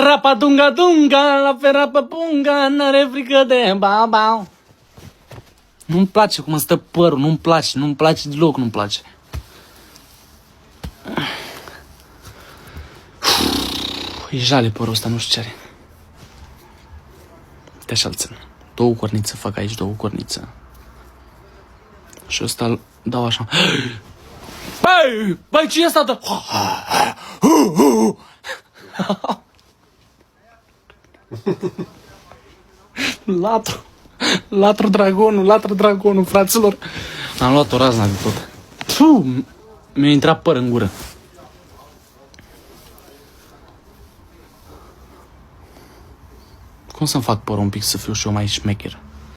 Rapa dunga dunga, la ferapa punga, n-are frică de bau. Nu-mi place cum îmi stă părul, nu-mi place deloc, nu-mi place. E jale părul ăsta, nu știu ce are. Uite așa-l țin. 2 cornițe fac aici, 2 cornițe. Și ăsta dau așa. Băi, ce e asta? Latru dragonul, fraților. Am luat o razna de tot. Mi-a intrat păr în gură. Cum să-mi fac părul un pic să fiu și eu mai șmecher?